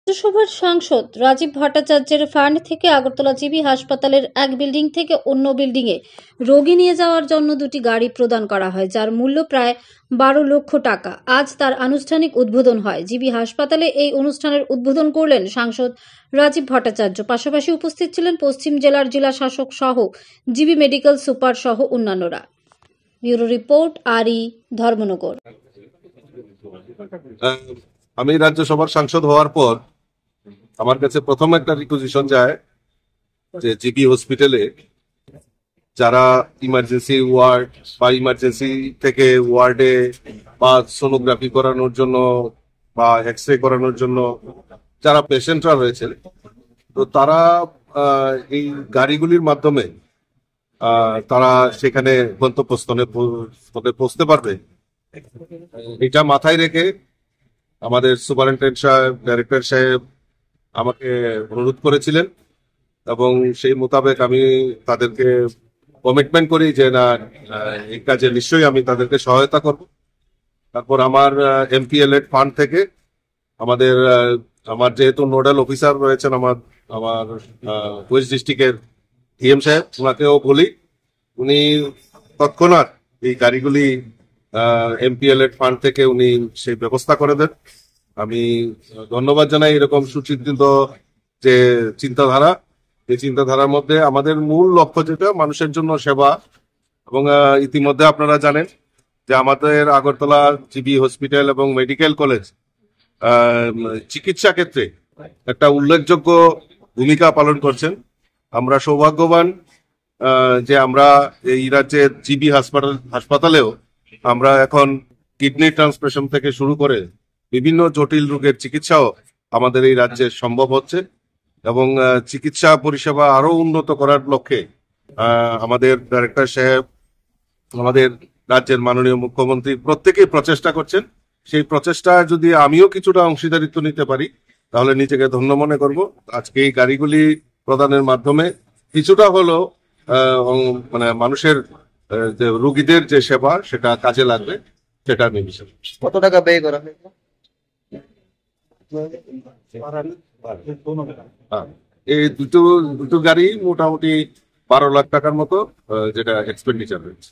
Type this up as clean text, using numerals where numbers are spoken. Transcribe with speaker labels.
Speaker 1: রাজ্যসভার সাংসদ রাজীব ভট্টাচার্যের ফান্ড থেকে আগরতলা জিবি হাসপাতালের এক বিল্ডিং থেকে অন্য বিল্ডিংয়ে রোগী নিয়ে যাওয়ার জন্য দুটি গাড়ি প্রদান করা হয়, যার মূল্য প্রায় 12 লক্ষ টাকা। আজ তার আনুষ্ঠানিক উদ্বোধন হয়। জিবি হাসপাতালে এই অনুষ্ঠানের উদ্বোধন করলেন সাংসদ রাজীব ভট্টাচার্য। পাশাপাশি উপস্থিত ছিলেন পশ্চিম জেলার জেলা শাসক সহ জিবি মেডিকেল সুপার সহ অন্যান্যরা। ব্যুরো রিপোর্ট, আরই, ধর্মনগর।
Speaker 2: আমি রাজ্যসভার সাংসদ হওয়ার পর আমার কাছে প্রথম একটা রিকুইজিশন যায় যে জিবি হসপিটালে যারা ইমার্জেন্সি ওয়ার্ড বা ইমার্জেন্সি থেকে ওয়ার্ডে বা সোনোগ্রাফি করানোর জন্য বা এক্স রে করানোর জন্য যারা পেশেন্টরা রয়েছেন, তো তারা এই গাড়িগুলির মাধ্যমে তারা সেখানে গন্তব্যস্থলে পৌঁছতে পারবে। এটা মাথায় রেখে আমাদের সুপারিনটেন্ডেন্ট সাহেব, ডাইরেক্টর সাহেব আমাকে অনুরোধ করেছিলেন এবং সেই মোতাবেক আমি তাদেরকে কমিটমেন্ট করি যে না, এই কাজে নিশ্চয়ই আমি তাদেরকে সহায়তা করব। তারপর আমার এমপিএলএড ফান্ড থেকে আমার যেহেতু নোডাল অফিসার রয়েছেন আমার ওয়েস্ট ডিস্ট্রিক্টের ডিএম সাহেব, ওনাকেও বলি, উনি তৎক্ষণাৎ এই গাড়িগুলি এমপিএলএড ফান্ড থেকে উনি সেই ব্যবস্থা করে দেন। আমি ধন্যবাদ জানাই এরকম সুচিন্তিত যে চিন্তাধারা, এই চিন্তাধারার মধ্যে আমাদের মূল লক্ষ্য যেটা মানুষের জন্য সেবা। এবং ইতিমধ্যে আপনারা জানেন যে আমাদের আগরতলা জিবি হসপিটাল এবং মেডিকেল কলেজ চিকিৎসা ক্ষেত্রে একটা উল্লেখযোগ্য ভূমিকা পালন করছেন। আমরা সৌভাগ্যবান যে আমরা এই রাজ্যের জিবি হাসপাতালেও আমরা এখন কিডনি ট্রান্সপ্লান্টেশন থেকে শুরু করে বিভিন্ন জটিল রোগের চিকিৎসাও আমাদের এই রাজ্যে সম্ভব হচ্ছে এবং চিকিৎসা পরিষেবা আরো উন্নত করার লক্ষ্যে আমাদের ডাইরেক্টর সাহেব, আমাদের রাজ্যের মাননীয় মুখ্যমন্ত্রী প্রত্যেকেই প্রচেষ্টা করছেন। সেই প্রচেষ্টায় যদি আমিও কিছুটা অংশীদারিত্ব নিতে পারি তাহলে নিজেকে ধন্য মনে করব। আজকে এই গাড়িগুলি প্রদানের মাধ্যমে কিছুটা হলেও মানে মানুষের যে রোগীদের যে সেবা সেটা কাজে লাগবে, সেটা আমি বিশ্বাস করছি।
Speaker 3: কত টাকা ব্যয় করা হয়?
Speaker 2: এই দুটো গাড়ি মোটামুটি 12 লাখ টাকার মতো যেটা এক্সপেন্ডিচার হয়েছে।